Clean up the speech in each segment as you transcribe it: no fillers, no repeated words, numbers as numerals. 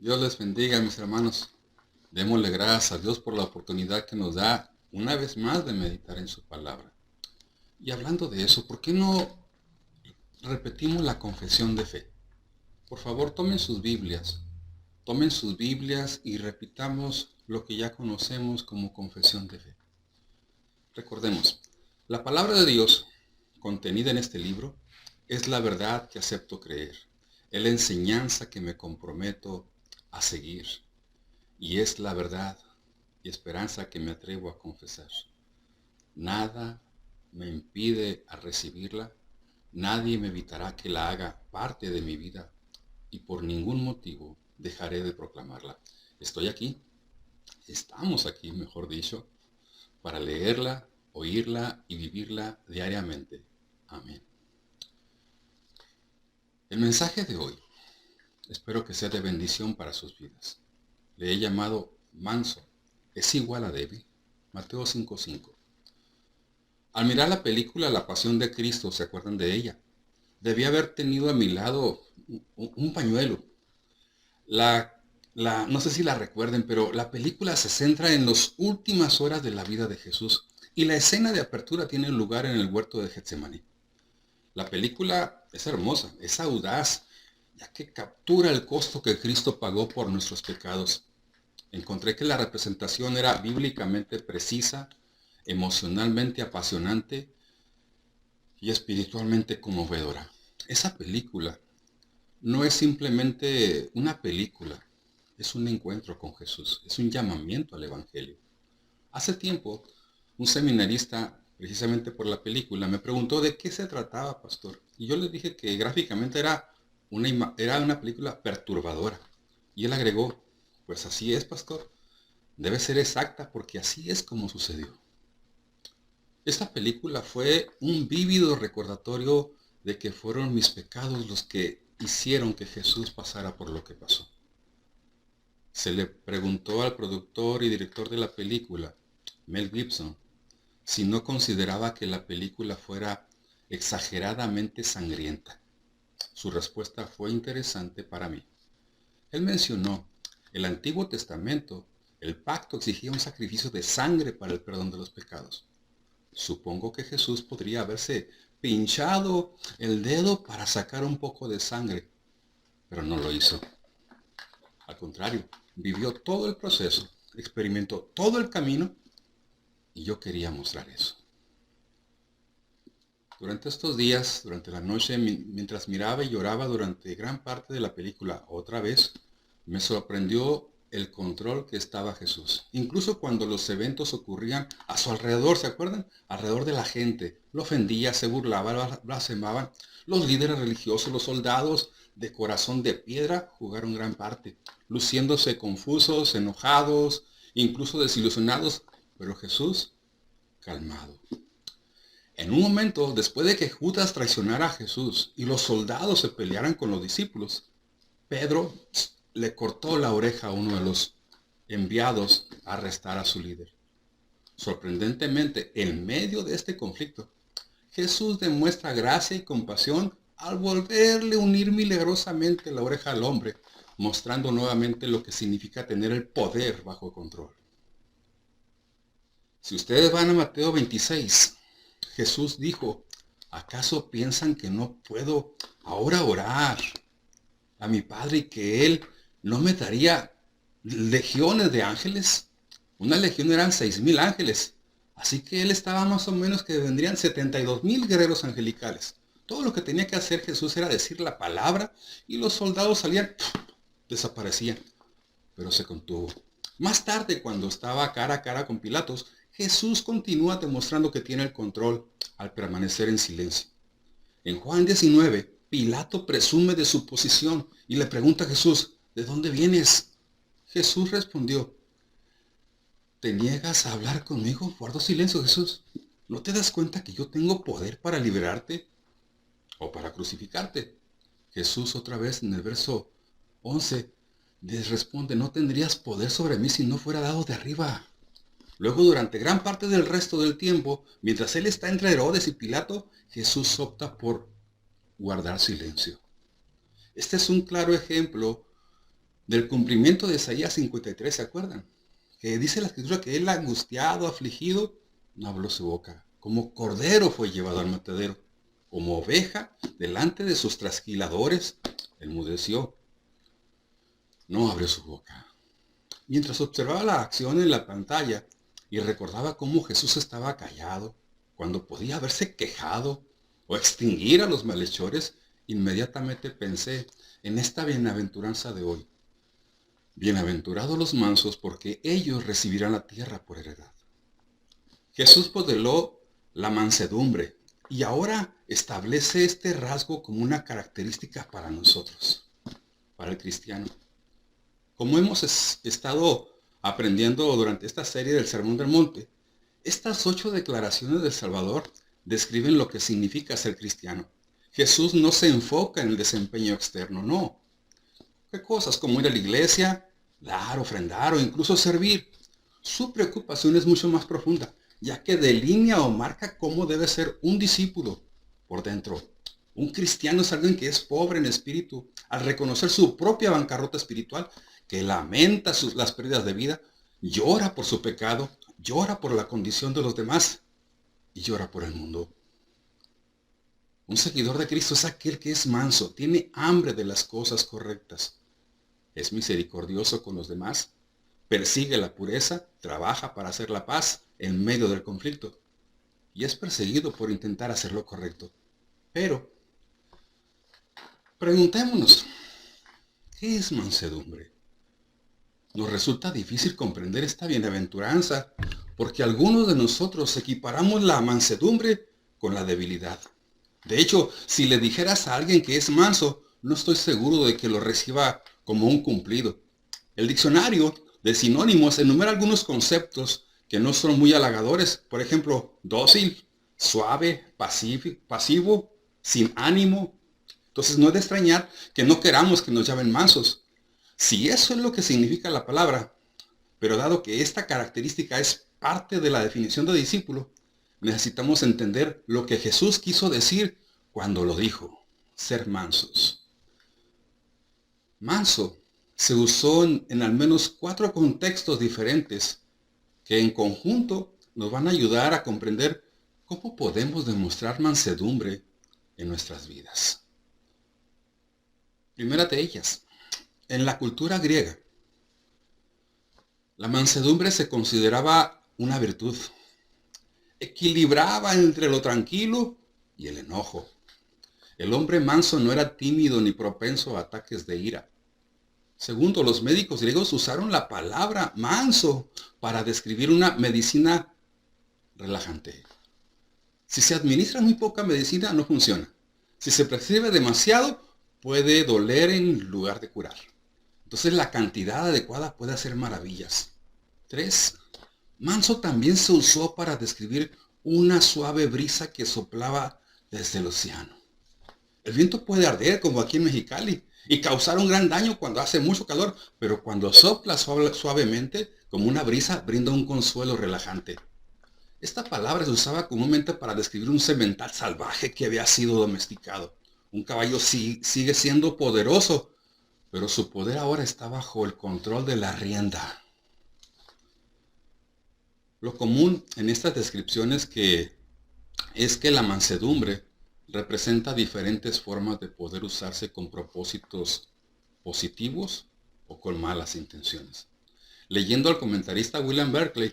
Dios les bendiga, mis hermanos. Démosle gracias a Dios por la oportunidad que nos da una vez más de meditar en su palabra. Y hablando de eso, ¿por qué no repetimos la confesión de fe? Por favor, tomen sus Biblias y repitamos lo que ya conocemos como confesión de fe. Recordemos, la palabra de Dios contenida en este libro es la verdad que acepto creer, es la enseñanza que me comprometo a seguir y es la verdad y esperanza que me atrevo a confesar. Nada me impide a recibirla, nadie me evitará que la haga parte de mi vida y por ningún motivo dejaré de proclamarla. Estoy aquí, estamos aquí, mejor dicho, para leerla, oírla y vivirla diariamente. Amén. El mensaje de hoy espero que sea de bendición para sus vidas. Le he llamado manso, es igual a débil. Mateo 5:5. Al mirar la película La Pasión de Cristo, ¿se acuerdan de ella? Debí haber tenido a mi lado un pañuelo. No sé si la recuerden, pero la película se centra en las últimas horas de la vida de Jesús y la escena de apertura tiene lugar en el huerto de Getsemaní. La película es hermosa, es audaz, ya que captura el costo que Cristo pagó por nuestros pecados. Encontré que la representación era bíblicamente precisa, emocionalmente apasionante y espiritualmente conmovedora. Esa película no es simplemente una película, es un encuentro con Jesús, es un llamamiento al Evangelio. Hace tiempo, un seminarista, precisamente por la película, me preguntó de qué se trataba, pastor. Y yo le dije que gráficamente era una película perturbadora. Y él agregó, pues así es, pastor. Debe ser exacta porque así es como sucedió. Esta película fue un vívido recordatorio de que fueron mis pecados los que hicieron que Jesús pasara por lo que pasó. Se le preguntó al productor y director de la película, Mel Gibson, si no consideraba que la película fuera exageradamente sangrienta. Su respuesta fue interesante para mí. Él mencionó, el Antiguo Testamento, el pacto exigía un sacrificio de sangre para el perdón de los pecados. Supongo que Jesús podría haberse pinchado el dedo para sacar un poco de sangre, pero no lo hizo. Al contrario, vivió todo el proceso, experimentó todo el camino y yo quería mostrar eso. Durante estos días, durante la noche, mientras miraba y lloraba durante gran parte de la película, otra vez, me sorprendió el control que estaba Jesús. Incluso cuando los eventos ocurrían a su alrededor, ¿se acuerdan? Alrededor de la gente. Lo ofendía, se burlaba, blasfemaba. Los líderes religiosos, los soldados de corazón de piedra jugaron gran parte, luciéndose confusos, enojados, incluso desilusionados, pero Jesús calmado. En un momento, después de que Judas traicionara a Jesús y los soldados se pelearan con los discípulos, Pedro le cortó la oreja a uno de los enviados a arrestar a su líder. Sorprendentemente, en medio de este conflicto, Jesús demuestra gracia y compasión al volverle a unir milagrosamente la oreja al hombre, mostrando nuevamente lo que significa tener el poder bajo control. Si ustedes van a Mateo 26, Jesús dijo, ¿acaso piensan que no puedo ahora orar a mi Padre y que Él no me daría legiones de ángeles? Una legión eran 6,000 ángeles. Así que Él estaba más o menos que vendrían 72,000 guerreros angelicales. Todo lo que tenía que hacer Jesús era decir la palabra y los soldados salían, desaparecían. Pero se contuvo. Más tarde, cuando estaba cara a cara con Pilatos, Jesús continúa demostrando que tiene el control al permanecer en silencio. En Juan 19, Pilato presume de su posición y le pregunta a Jesús, ¿de dónde vienes? Jesús respondió, ¿te niegas a hablar conmigo? Guardo silencio, Jesús. ¿No te das cuenta que yo tengo poder para liberarte o para crucificarte? Jesús otra vez en el verso 11 les responde, no tendrías poder sobre mí si no fuera dado de arriba. Luego, durante gran parte del resto del tiempo, mientras él está entre Herodes y Pilato, Jesús opta por guardar silencio. Este es un claro ejemplo del cumplimiento de Isaías 53, ¿se acuerdan? Que dice la escritura que él, angustiado, afligido, no abrió su boca. Como cordero fue llevado al matadero. Como oveja delante de sus trasquiladores, enmudeció. No abrió su boca. Mientras observaba la acción en la pantalla y recordaba cómo Jesús estaba callado, cuando podía haberse quejado o extinguir a los malhechores, inmediatamente pensé en esta bienaventuranza de hoy. Bienaventurados los mansos, porque ellos recibirán la tierra por heredad. Jesús modeló la mansedumbre y ahora establece este rasgo como una característica para nosotros, para el cristiano. Como hemos estado aprendiendo durante esta serie del Sermón del Monte, estas 8 declaraciones del Salvador describen lo que significa ser cristiano. Jesús no se enfoca en el desempeño externo, no. ¿Qué cosas? Como ir a la iglesia, dar, ofrendar o incluso servir. Su preocupación es mucho más profunda, ya que delinea o marca cómo debe ser un discípulo por dentro. Un cristiano es alguien que es pobre en espíritu, al reconocer su propia bancarrota espiritual, que lamenta las pérdidas de vida, llora por su pecado, llora por la condición de los demás y llora por el mundo. Un seguidor de Cristo es aquel que es manso, tiene hambre de las cosas correctas. Es misericordioso con los demás, persigue la pureza, trabaja para hacer la paz en medio del conflicto y es perseguido por intentar hacer lo correcto. Pero, preguntémonos, ¿qué es mansedumbre? Nos resulta difícil comprender esta bienaventuranza porque algunos de nosotros equiparamos la mansedumbre con la debilidad. De hecho, si le dijeras a alguien que es manso, no estoy seguro de que lo reciba como un cumplido. El diccionario de sinónimos enumera algunos conceptos que no son muy halagadores. Por ejemplo, dócil, suave, pasivo, sin ánimo. Entonces no es de extrañar que no queramos que nos llamen mansos. Si eso es lo que significa la palabra, pero dado que esta característica es parte de la definición de discípulo, necesitamos entender lo que Jesús quiso decir cuando lo dijo, ser mansos. Manso se usó en al menos 4 contextos diferentes que en conjunto nos van a ayudar a comprender cómo podemos demostrar mansedumbre en nuestras vidas. Primera de ellas, en la cultura griega, la mansedumbre se consideraba una virtud. Equilibraba entre lo tranquilo y el enojo. El hombre manso no era tímido ni propenso a ataques de ira. Segundo, los médicos griegos usaron la palabra manso para describir una medicina relajante. Si se administra muy poca medicina, no funciona. Si se prescribe demasiado, puede doler en lugar de curar. Entonces la cantidad adecuada puede hacer maravillas. 3. Manso también se usó para describir una suave brisa que soplaba desde el océano. El viento puede arder, como aquí en Mexicali, y causar un gran daño cuando hace mucho calor, pero cuando sopla suavemente, como una brisa, brinda un consuelo relajante. Esta palabra se usaba comúnmente para describir un semental salvaje que había sido domesticado. Un caballo sigue siendo poderoso, pero su poder ahora está bajo el control de la rienda. Lo común en estas descripciones es que la mansedumbre representa diferentes formas de poder usarse con propósitos positivos o con malas intenciones. Leyendo al comentarista William Berkeley,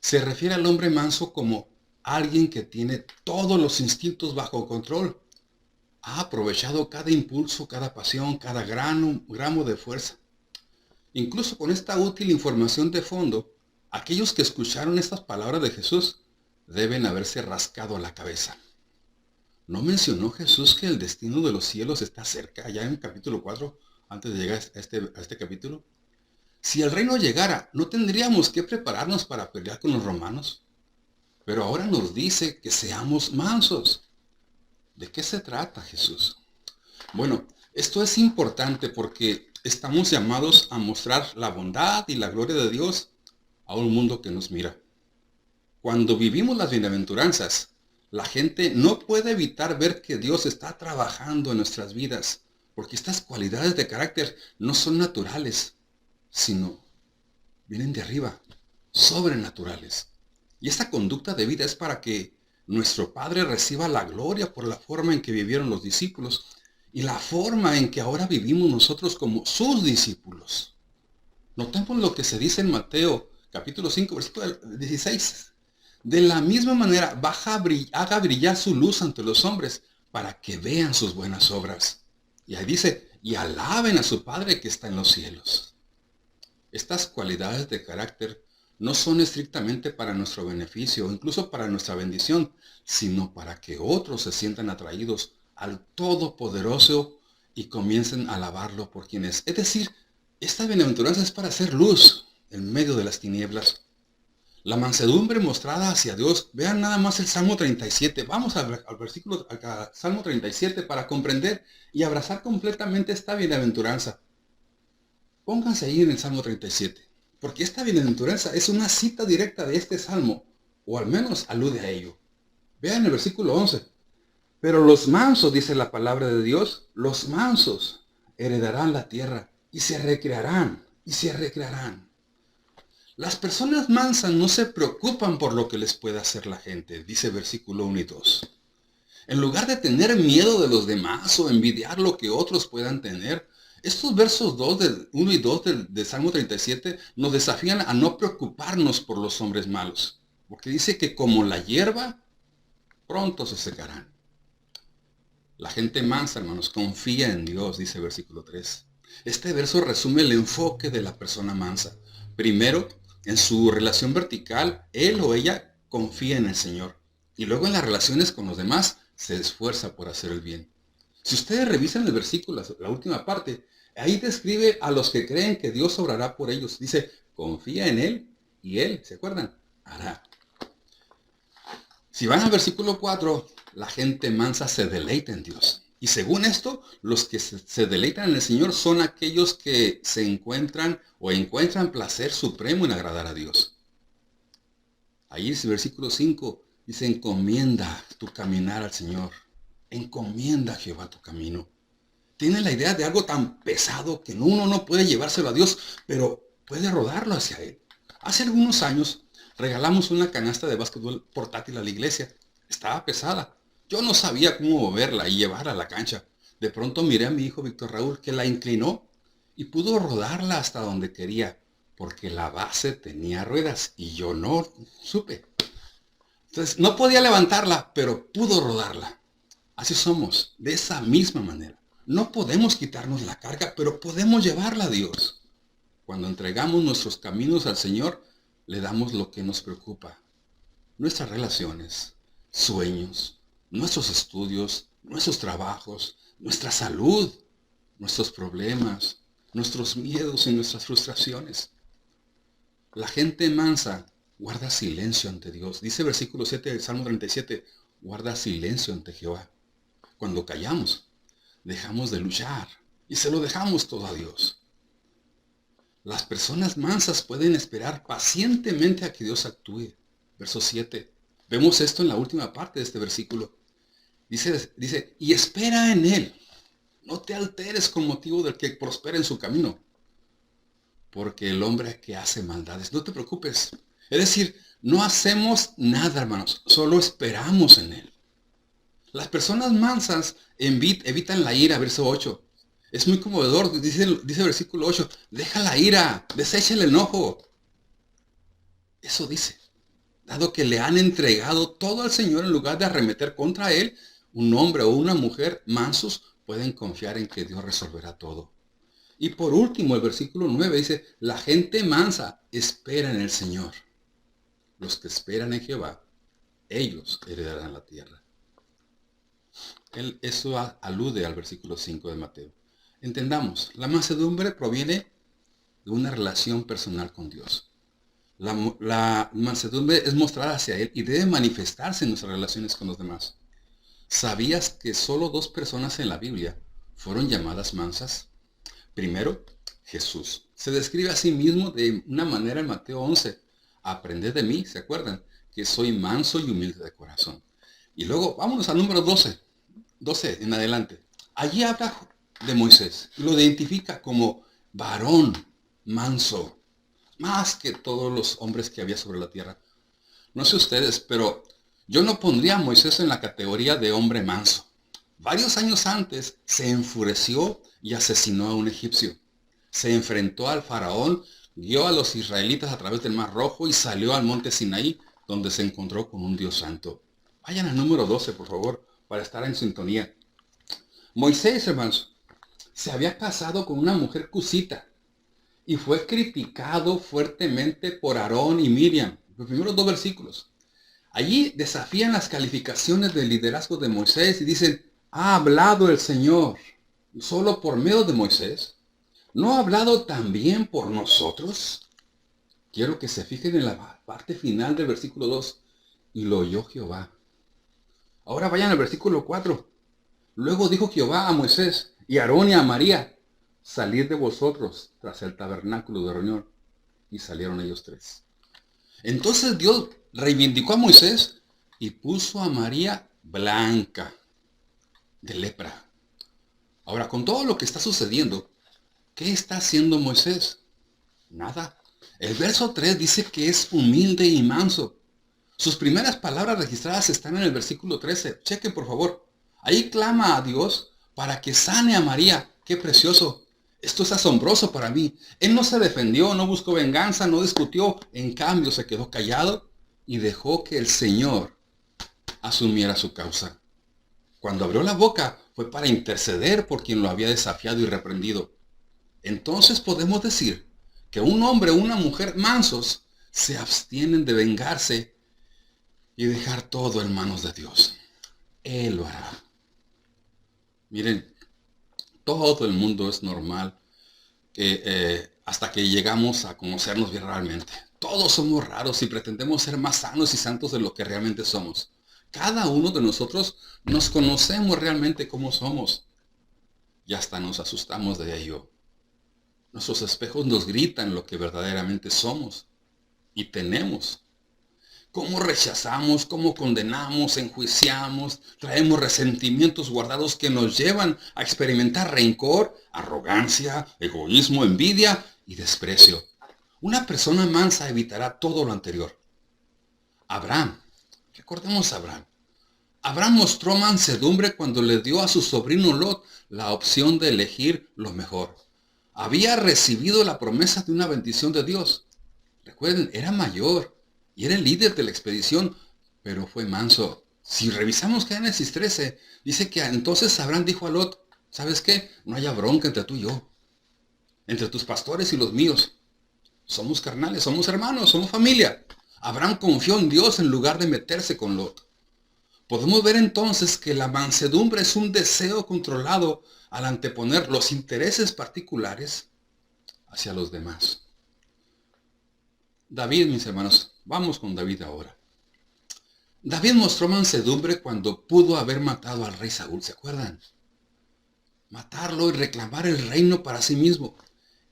se refiere al hombre manso como alguien que tiene todos los instintos bajo control. Ha aprovechado cada impulso, cada pasión, cada gramo de fuerza. Incluso con esta útil información de fondo, aquellos que escucharon estas palabras de Jesús deben haberse rascado la cabeza. ¿No mencionó Jesús que el destino de los cielos está cerca, ya en el capítulo 4, antes de llegar a este capítulo? Si el reino llegara, ¿no tendríamos que prepararnos para pelear con los romanos? Pero ahora nos dice que seamos mansos. ¿De qué se trata, Jesús? Bueno, esto es importante porque estamos llamados a mostrar la bondad y la gloria de Dios a un mundo que nos mira. Cuando vivimos las bienaventuranzas, la gente no puede evitar ver que Dios está trabajando en nuestras vidas porque estas cualidades de carácter no son naturales, sino vienen de arriba, sobrenaturales. Y esta conducta de vida es para que nuestro Padre reciba la gloria por la forma en que vivieron los discípulos y la forma en que ahora vivimos nosotros como sus discípulos. Notemos lo que se dice en Mateo capítulo 5, versículo 16. De la misma manera, haga brillar su luz ante los hombres para que vean sus buenas obras. Y ahí dice, y alaben a su Padre que está en los cielos. Estas cualidades de carácter no son estrictamente para nuestro beneficio o incluso para nuestra bendición, sino para que otros se sientan atraídos al Todopoderoso y comiencen a alabarlo por quien es. Es decir, esta bienaventuranza es para hacer luz en medio de las tinieblas. La mansedumbre mostrada hacia Dios. Vean nada más el Salmo 37. Vamos al versículo, al Salmo 37 para comprender y abrazar completamente esta bienaventuranza. Pónganse ahí en el Salmo 37, porque esta bienaventuranza es una cita directa de este Salmo, o al menos alude a ello. Vean el versículo 11. Pero los mansos, dice la palabra de Dios, los mansos heredarán la tierra y se recrearán, y se recrearán. Las personas mansas no se preocupan por lo que les pueda hacer la gente, dice versículo 1 y 2. En lugar de tener miedo de los demás o envidiar lo que otros puedan tener, estos versos 1 y 2 del Salmo 37 nos desafían a no preocuparnos por los hombres malos, porque dice que como la hierba, pronto se secarán. La gente mansa, hermanos, confía en Dios, dice versículo 3. Este verso resume el enfoque de la persona mansa. Primero, en su relación vertical, él o ella confía en el Señor. Y luego en las relaciones con los demás, se esfuerza por hacer el bien. Si ustedes revisan el versículo, la última parte, ahí describe a los que creen que Dios obrará por ellos. Dice, confía en Él y Él, ¿se acuerdan? Hará. Si van al versículo 4, la gente mansa se deleita en Dios. Y según esto, los que se deleitan en el Señor son aquellos que se encuentran o encuentran placer supremo en agradar a Dios. Ahí es el versículo 5, dice, encomienda tu caminar al Señor. Encomienda a Jehová tu camino. Tiene la idea de algo tan pesado que uno no puede llevárselo a Dios, pero puede rodarlo hacia Él. Hace algunos años regalamos una canasta de básquetbol portátil a la iglesia. Estaba pesada. Yo no sabía cómo moverla y llevarla a la cancha. De pronto miré a mi hijo Víctor Raúl que la inclinó y pudo rodarla hasta donde quería, porque la base tenía ruedas y yo no supe. Entonces no podía levantarla, pero pudo rodarla. Así somos, de esa misma manera. No podemos quitarnos la carga, pero podemos llevarla a Dios. Cuando entregamos nuestros caminos al Señor, le damos lo que nos preocupa. Nuestras relaciones, sueños, nuestros estudios, nuestros trabajos, nuestra salud, nuestros problemas, nuestros miedos y nuestras frustraciones. La gente mansa guarda silencio ante Dios. Dice versículo 7 del Salmo 37, guarda silencio ante Jehová. Cuando callamos, dejamos de luchar y se lo dejamos todo a Dios. Las personas mansas pueden esperar pacientemente a que Dios actúe. Verso 7. Vemos esto en la última parte de este versículo. Dice, y espera en Él. No te alteres con motivo del que prospera en su camino. Porque el hombre que hace maldades, no te preocupes. Es decir, no hacemos nada, hermanos, solo esperamos en Él. Las personas mansas evitan la ira, verso 8. Es muy conmovedor, dice el versículo 8, deja la ira, desecha el enojo. Eso dice, dado que le han entregado todo al Señor en lugar de arremeter contra Él, un hombre o una mujer mansos pueden confiar en que Dios resolverá todo. Y por último, el versículo 9 dice, la gente mansa espera en el Señor. Los que esperan en Jehová, ellos heredarán la tierra. Eso alude al versículo 5 de Mateo. Entendamos, la mansedumbre proviene de una relación personal con Dios. La mansedumbre es mostrar hacia Él y debe manifestarse en nuestras relaciones con los demás. ¿Sabías que solo 2 personas en la Biblia fueron llamadas mansas? Primero, Jesús. Se describe a sí mismo de una manera en Mateo 11. Aprended de mí, ¿se acuerdan? Que soy manso y humilde de corazón. Y luego, vámonos al número 12 en adelante. Allí habla de Moisés. Lo identifica como varón manso, más que todos los hombres que había sobre la tierra. No sé ustedes, pero yo no pondría a Moisés en la categoría de hombre manso. Varios años antes se enfureció y asesinó a un egipcio. Se enfrentó al faraón, guió a los israelitas a través del Mar Rojo y salió al monte Sinaí, donde se encontró con un Dios santo. Vayan al número 12, por favor, para estar en sintonía. Moisés, hermanos, se había casado con una mujer cusita y fue criticado fuertemente por Aarón y Miriam. Los primeros 2 versículos. Allí desafían las calificaciones del liderazgo de Moisés y dicen, ha hablado el Señor solo por medio de Moisés. ¿No ha hablado también por nosotros? Quiero que se fijen en la parte final del versículo 2. Y lo oyó Jehová. Ahora vayan al versículo 4. Luego dijo Jehová a Moisés y a Aarón y a María, salid de vosotros tras el tabernáculo de reunión. Y salieron ellos 3. Entonces Dios reivindicó a Moisés y puso a María blanca de lepra. Ahora, con todo lo que está sucediendo, ¿qué está haciendo Moisés? Nada. El verso 3 dice que es humilde y manso. Sus primeras palabras registradas están en el versículo 13. Chequen, por favor. Ahí clama a Dios para que sane a María. ¡Qué precioso! Esto es asombroso para mí. Él no se defendió, no buscó venganza, no discutió. En cambio, se quedó callado y dejó que el Señor asumiera su causa. Cuando abrió la boca fue para interceder por quien lo había desafiado y reprendido. Entonces podemos decir que un hombre o una mujer mansos se abstienen de vengarse y dejar todo en manos de Dios. Él lo hará. Miren, todo el mundo es normal hasta que llegamos a conocernos bien realmente. Todos somos raros y pretendemos ser más sanos y santos de lo que realmente somos. Cada uno de nosotros nos conocemos realmente como somos y hasta nos asustamos de ello. Nuestros espejos nos gritan lo que verdaderamente somos y tenemos. Cómo rechazamos, cómo condenamos, enjuiciamos, traemos resentimientos guardados que nos llevan a experimentar rencor, arrogancia, egoísmo, envidia y desprecio. Una persona mansa evitará todo lo anterior. Abraham, recordemos a Abraham. Abraham mostró mansedumbre cuando le dio a su sobrino Lot la opción de elegir lo mejor. Había recibido la promesa de una bendición de Dios. Recuerden, era mayor y era el líder de la expedición, pero fue manso. Si revisamos Génesis 13, dice que entonces Abraham dijo a Lot, ¿sabes qué? No haya bronca entre tú y yo, entre tus pastores y los míos. Somos carnales, somos hermanos, somos familia. Abraham confió en Dios en lugar de meterse con Lot. Podemos ver entonces que la mansedumbre es un deseo controlado al anteponer los intereses particulares hacia los demás. David, mis hermanos, vamos con David ahora. David mostró mansedumbre cuando pudo haber matado al rey Saúl, ¿se acuerdan? Matarlo y reclamar el reino para sí mismo.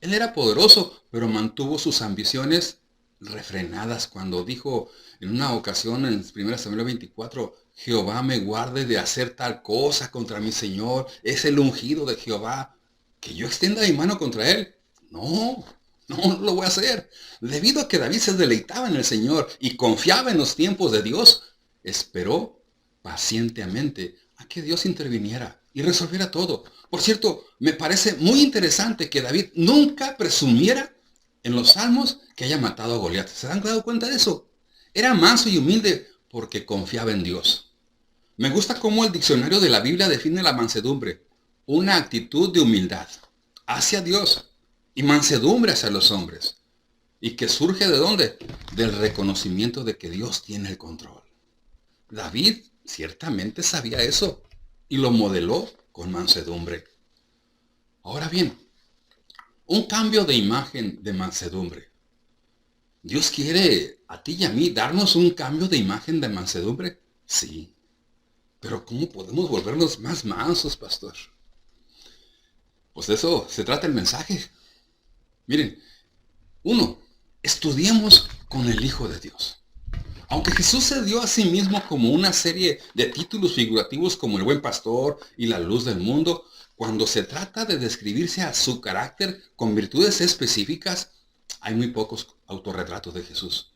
Él era poderoso, pero mantuvo sus ambiciones refrenadas cuando dijo en una ocasión en 1 Samuel 24, Jehová me guarde de hacer tal cosa contra mi Señor, es el ungido de Jehová, que yo extienda mi mano contra él. No lo voy a hacer. Debido a que David se deleitaba en el Señor y confiaba en los tiempos de Dios, esperó pacientemente a que Dios interviniera y resolviera todo. Por cierto, me parece muy interesante que David nunca presumiera en los salmos que haya matado a Goliat. ¿Se han dado cuenta de eso? Era manso y humilde porque confiaba en Dios. Me gusta cómo el diccionario de la Biblia define la mansedumbre. Una actitud de humildad hacia Dios y mansedumbre hacia los hombres. ¿Y que surge de dónde? Del reconocimiento de que Dios tiene el control. David ciertamente sabía eso y lo modeló con mansedumbre. Ahora bien, un cambio de imagen de mansedumbre. ¿Dios quiere a ti y a mí darnos un cambio de imagen de mansedumbre? Sí. Pero ¿cómo podemos volvernos más mansos, pastor? Pues de eso se trata el mensaje. Miren, estudiemos con el Hijo de Dios. Aunque Jesús se dio a sí mismo como una serie de títulos figurativos como el buen pastor y la luz del mundo, Cuando se trata de describirse a su carácter con virtudes específicas, hay muy pocos autorretratos de Jesús.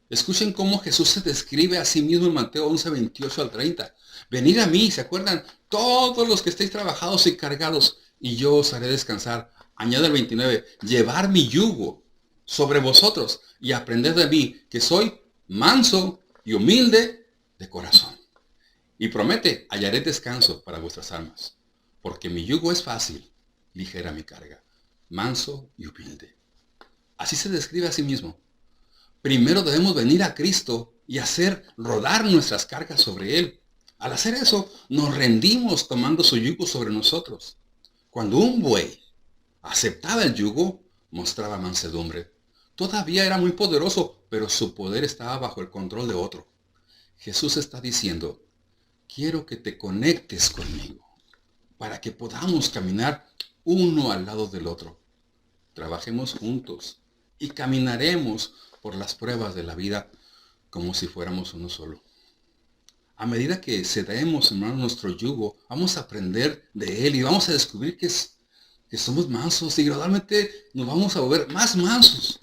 Escuchen cómo Jesús se describe a sí mismo en Mateo 11, 28 al 30. Venid a mí, ¿se acuerdan? Todos los que estéis trabajados y cargados, y yo os haré descansar. Añade el 29, llevar mi yugo sobre vosotros y aprended de mí, que soy manso y humilde de corazón. Y promete, hallaré descanso para vuestras almas, porque mi yugo es fácil, ligera mi carga, manso y humilde. Así se describe a sí mismo. Primero debemos venir a Cristo y hacer rodar nuestras cargas sobre Él. Al hacer eso, nos rendimos tomando su yugo sobre nosotros. Cuando un buey aceptaba el yugo, mostraba mansedumbre. Todavía era muy poderoso, pero su poder estaba bajo el control de otro. Jesús está diciendo, quiero que te conectes conmigo, para que podamos caminar uno al lado del otro. Trabajemos juntos y caminaremos por las pruebas de la vida como si fuéramos uno solo. A medida que cedemos, hermanos, nuestro yugo, vamos a aprender de Él y vamos a descubrir que somos mansos y gradualmente nos vamos a volver más mansos.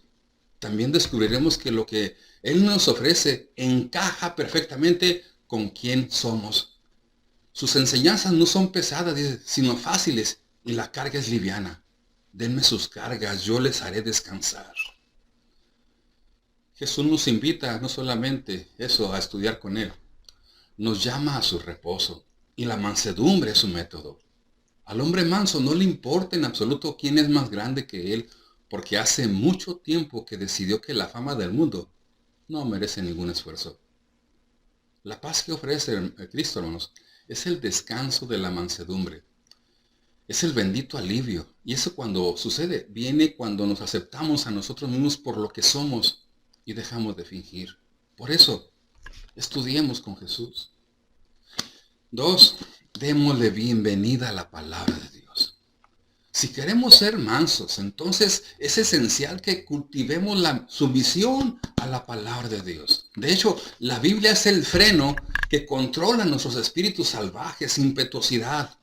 También descubriremos que lo que Él nos ofrece encaja perfectamente con quien somos. Sus enseñanzas no son pesadas, sino fáciles, y la carga es liviana. Denme sus cargas, yo les haré descansar. Jesús nos invita no solamente eso, a estudiar con Él, nos llama a su reposo, y la mansedumbre es su método. Al hombre manso no le importa en absoluto quién es más grande que él, porque hace mucho tiempo que decidió que la fama del mundo no merece ningún esfuerzo. La paz que ofrece Cristo, hermanos, es el descanso de la mansedumbre. Es el bendito alivio. Y eso cuando sucede, viene cuando nos aceptamos a nosotros mismos por lo que somos y dejamos de fingir. Por eso, estudiemos con Jesús. 2. Démosle bienvenida a la palabra de Dios. Si queremos ser mansos, entonces es esencial que cultivemos la sumisión a la palabra de Dios. De hecho, la Biblia es el freno que controla nuestros espíritus salvajes, impetuosidad.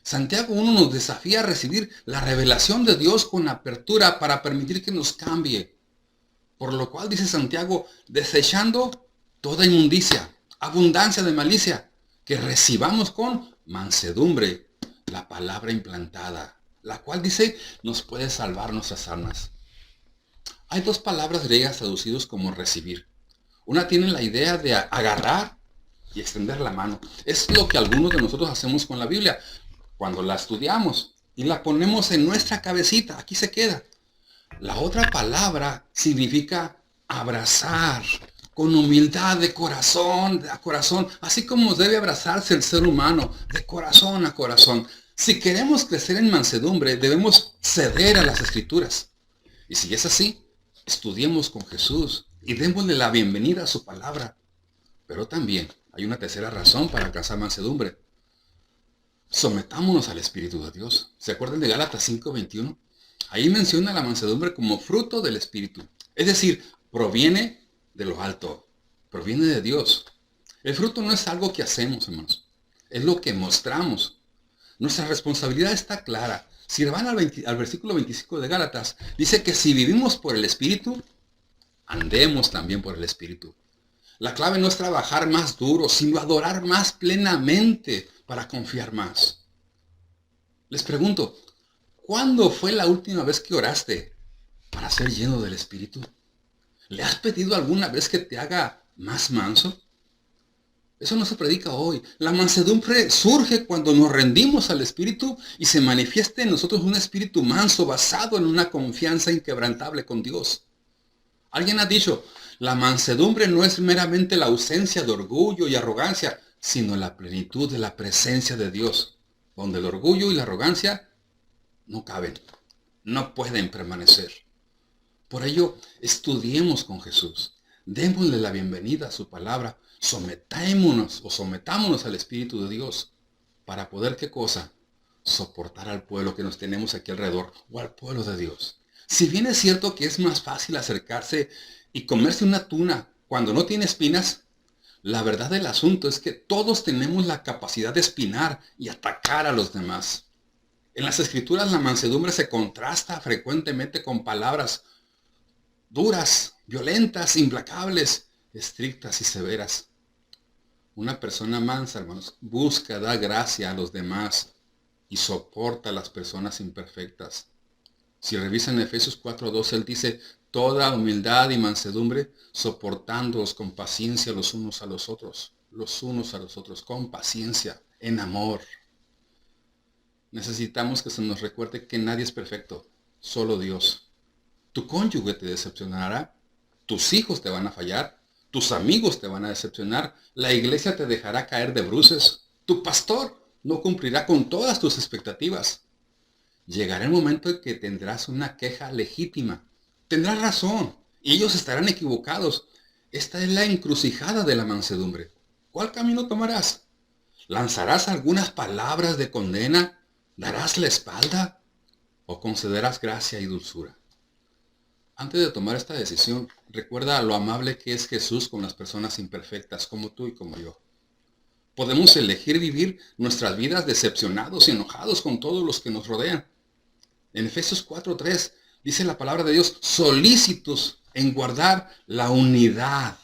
Santiago 1 nos desafía a recibir la revelación de Dios con apertura para permitir que nos cambie. Por lo cual dice Santiago, desechando toda inmundicia, abundancia de malicia, que recibamos con mansedumbre la palabra implantada, la cual dice nos puede salvar nuestras almas. Hay dos palabras griegas traducidas como recibir. Una tiene la idea de agarrar y extender la mano. Es lo que algunos de nosotros hacemos con la Biblia cuando la estudiamos y la ponemos en nuestra cabecita. Aquí se queda. La otra palabra significa abrazar con humildad de corazón a corazón, así como debe abrazarse el ser humano de corazón a corazón. Si queremos crecer en mansedumbre, debemos ceder a las Escrituras. Y si es así, estudiemos con Jesús y démosle la bienvenida a su palabra. Pero también hay una tercera razón para alcanzar mansedumbre. Sometámonos al Espíritu de Dios. ¿Se acuerdan de Gálatas 5:21? Ahí menciona la mansedumbre como fruto del Espíritu. Es decir, proviene de lo alto, proviene de Dios. El fruto no es algo que hacemos, hermanos. Es lo que mostramos. Nuestra responsabilidad está clara. Si van al versículo 25 de Gálatas, dice que si vivimos por el Espíritu, andemos también por el Espíritu. La clave no es trabajar más duro, sino adorar más plenamente para confiar más. Les pregunto, ¿cuándo fue la última vez que oraste para ser lleno del Espíritu? ¿Le has pedido alguna vez que te haga más manso? Eso no se predica hoy. La mansedumbre surge cuando nos rendimos al Espíritu y se manifiesta en nosotros un espíritu manso basado en una confianza inquebrantable con Dios. Alguien ha dicho, la mansedumbre no es meramente la ausencia de orgullo y arrogancia, sino la plenitud de la presencia de Dios, donde el orgullo y la arrogancia no caben, no pueden permanecer. Por ello, estudiemos con Jesús, démosle la bienvenida a su palabra, sometámonos al Espíritu de Dios, para poder, ¿qué cosa? Soportar al pueblo que nos tenemos aquí alrededor, o al pueblo de Dios. Si bien es cierto que es más fácil acercarse y comerse una tuna cuando no tiene espinas, la verdad del asunto es que todos tenemos la capacidad de espinar y atacar a los demás. En las Escrituras la mansedumbre se contrasta frecuentemente con palabras duras, violentas, implacables, estrictas y severas. Una persona mansa, hermanos, busca dar gracia a los demás y soporta a las personas imperfectas. Si revisan Efesios 4:12, él dice, toda humildad y mansedumbre, soportándoos con paciencia los unos a los otros, con paciencia, en amor. Necesitamos que se nos recuerde que nadie es perfecto, solo Dios. Tu cónyuge te decepcionará, tus hijos te van a fallar, tus amigos te van a decepcionar, la iglesia te dejará caer de bruces, tu pastor no cumplirá con todas tus expectativas. Llegará el momento en que tendrás una queja legítima. Tendrás razón y ellos estarán equivocados. Esta es la encrucijada de la mansedumbre. ¿Cuál camino tomarás? ¿Lanzarás algunas palabras de condena? ¿Darás la espalda? ¿O concederás gracia y dulzura? Antes de tomar esta decisión, recuerda lo amable que es Jesús con las personas imperfectas como tú y como yo. Podemos elegir vivir nuestras vidas decepcionados y enojados con todos los que nos rodean. En Efesios 4:3 dice la palabra de Dios, solícitos en guardar la unidad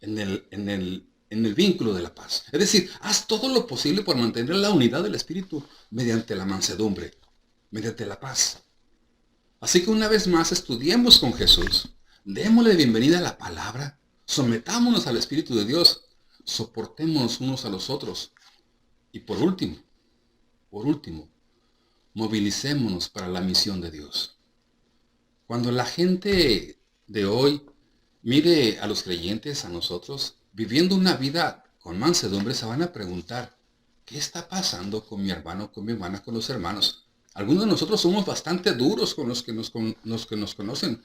en el vínculo de la paz. Es decir, haz todo lo posible por mantener la unidad del Espíritu mediante la mansedumbre, mediante la paz. Así que una vez más estudiemos con Jesús, démosle bienvenida a la palabra, sometámonos al Espíritu de Dios, soportémonos unos a los otros. Y por último, movilicémonos para la misión de Dios. Cuando la gente de hoy mire a los creyentes, a nosotros, viviendo una vida con mansedumbre, se van a preguntar, ¿qué está pasando con mi hermano, con mi hermana, con los hermanos? Algunos de nosotros somos bastante duros con los que nos conocen,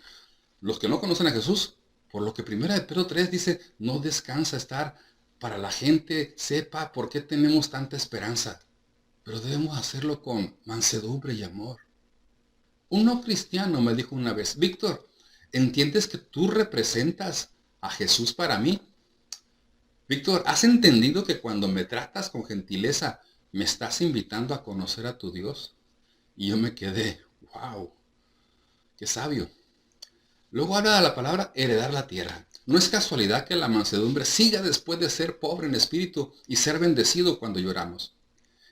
los que no conocen a Jesús, por lo que 1 Pedro 3 dice, no descansa estar para la gente sepa por qué tenemos tanta esperanza, pero debemos hacerlo con mansedumbre y amor. Un no cristiano me dijo una vez, Víctor, ¿entiendes que tú representas a Jesús para mí? Víctor, ¿has entendido que cuando me tratas con gentileza me estás invitando a conocer a tu Dios? Y yo me quedé, wow, qué sabio. Luego habla de la palabra heredar la tierra. No es casualidad que la mansedumbre siga después de ser pobre en espíritu y ser bendecido cuando lloramos.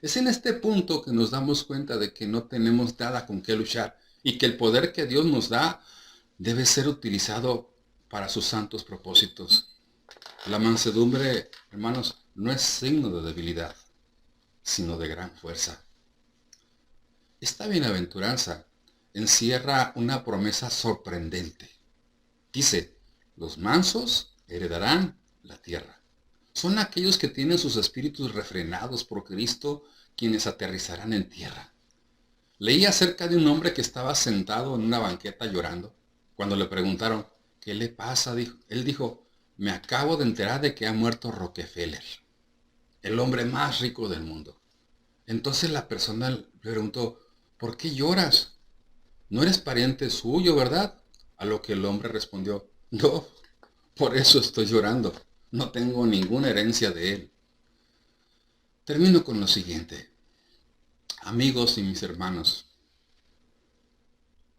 Es en este punto que nos damos cuenta de que no tenemos nada con qué luchar y que el poder que Dios nos da debe ser utilizado para sus santos propósitos. La mansedumbre, hermanos, no es signo de debilidad, sino de gran fuerza. Esta bienaventuranza encierra una promesa sorprendente. Dice, los mansos heredarán la tierra. Son aquellos que tienen sus espíritus refrenados por Cristo quienes aterrizarán en tierra. Leí acerca de un hombre que estaba sentado en una banqueta llorando. Cuando le preguntaron, ¿qué le pasa? Él dijo, me acabo de enterar de que ha muerto Rockefeller, el hombre más rico del mundo. Entonces la persona le preguntó, ¿por qué lloras? No eres pariente suyo, ¿verdad? A lo que el hombre respondió, no, por eso estoy llorando. No tengo ninguna herencia de él. Termino con lo siguiente. Amigos y mis hermanos,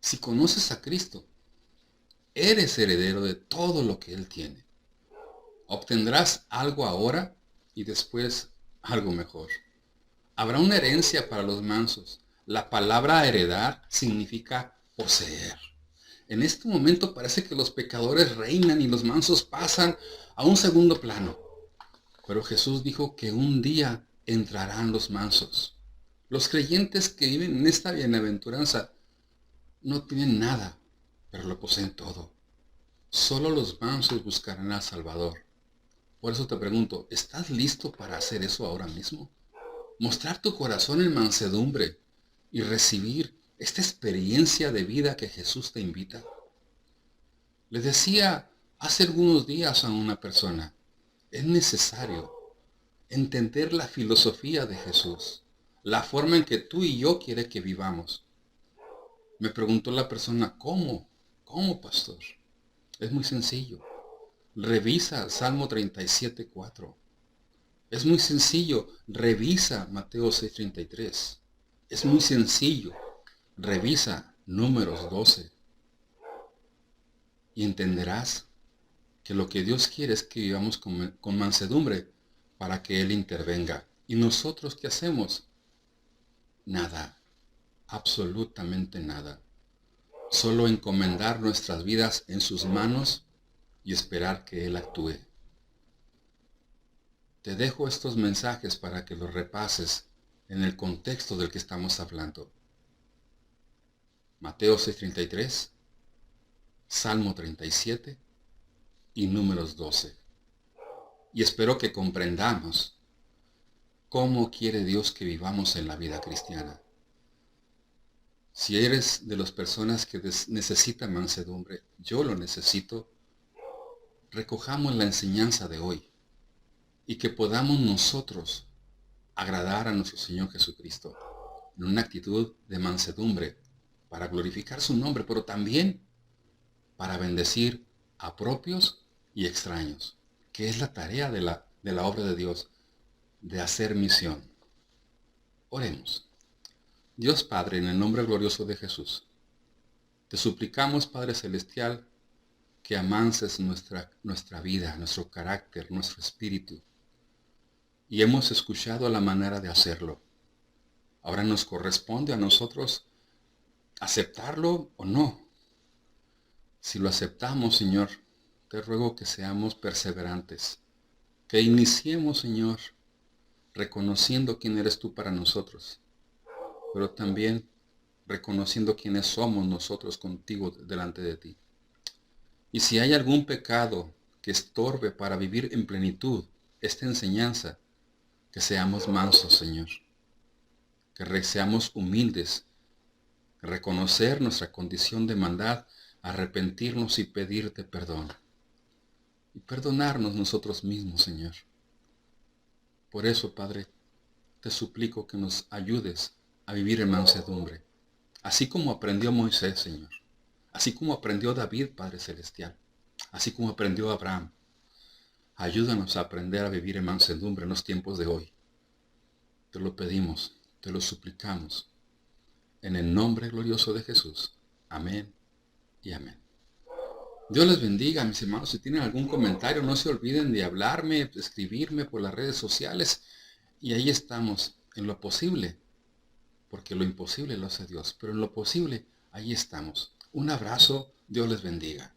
si conoces a Cristo, eres heredero de todo lo que Él tiene. Obtendrás algo ahora y después algo mejor. Habrá una herencia para los mansos. La palabra heredar significa poseer. En este momento parece que los pecadores reinan y los mansos pasan a un segundo plano. Pero Jesús dijo que un día entrarán los mansos. Los creyentes que viven en esta bienaventuranza no tienen nada, pero lo poseen todo. Solo los mansos buscarán al Salvador. Por eso te pregunto, ¿estás listo para hacer eso ahora mismo? Mostrar tu corazón en mansedumbre y recibir esta experiencia de vida que Jesús te invita. Le decía hace algunos días a una persona, es necesario entender la filosofía de Jesús, la forma en que tú y yo quiere que vivamos. Me preguntó la persona, ¿cómo? ¿Cómo, pastor? Es muy sencillo. Revisa Salmo 37:4. Es muy sencillo. Revisa Mateo 6:33. Es muy sencillo. Revisa Números 12 y entenderás que lo que Dios quiere es que vivamos con mansedumbre para que Él intervenga. ¿Y nosotros qué hacemos? Nada, absolutamente nada. Solo encomendar nuestras vidas en sus manos y esperar que Él actúe. Te dejo estos mensajes para que los repases en el contexto del que estamos hablando. Mateo 6:33, Salmo 37 y Números 12. Y espero que comprendamos cómo quiere Dios que vivamos en la vida cristiana. Si eres de las personas que necesitan mansedumbre, yo lo necesito, recojamos la enseñanza de hoy y que podamos nosotros agradar a nuestro Señor Jesucristo en una actitud de mansedumbre para glorificar su nombre, pero también para bendecir a propios y extraños, que es la tarea de la obra de Dios, de hacer misión. Oremos. Dios Padre, en el nombre glorioso de Jesús, te suplicamos, Padre Celestial, que amanses nuestra vida, nuestro carácter, nuestro espíritu. Y hemos escuchado la manera de hacerlo. Ahora nos corresponde a nosotros aceptarlo o no. Si lo aceptamos, Señor, te ruego que seamos perseverantes, que iniciemos, Señor, reconociendo quién eres tú para nosotros, pero también reconociendo quiénes somos nosotros contigo delante de ti. Y si hay algún pecado que estorbe para vivir en plenitud esta enseñanza, que seamos mansos, Señor, que seamos humildes, reconocer nuestra condición de maldad, arrepentirnos y pedirte perdón. Y perdonarnos nosotros mismos, Señor. Por eso, Padre, te suplico que nos ayudes a vivir en mansedumbre, así como aprendió Moisés, Señor, así como aprendió David, Padre Celestial, así como aprendió Abraham. Ayúdanos a aprender a vivir en mansedumbre en los tiempos de hoy. Te lo pedimos, te lo suplicamos, en el nombre glorioso de Jesús. Amén y amén. Dios les bendiga, mis hermanos. Si tienen algún comentario, no se olviden de hablarme, de escribirme por las redes sociales. Y ahí estamos, en lo posible, porque lo imposible lo hace Dios, pero en lo posible, ahí estamos. Un abrazo, Dios les bendiga.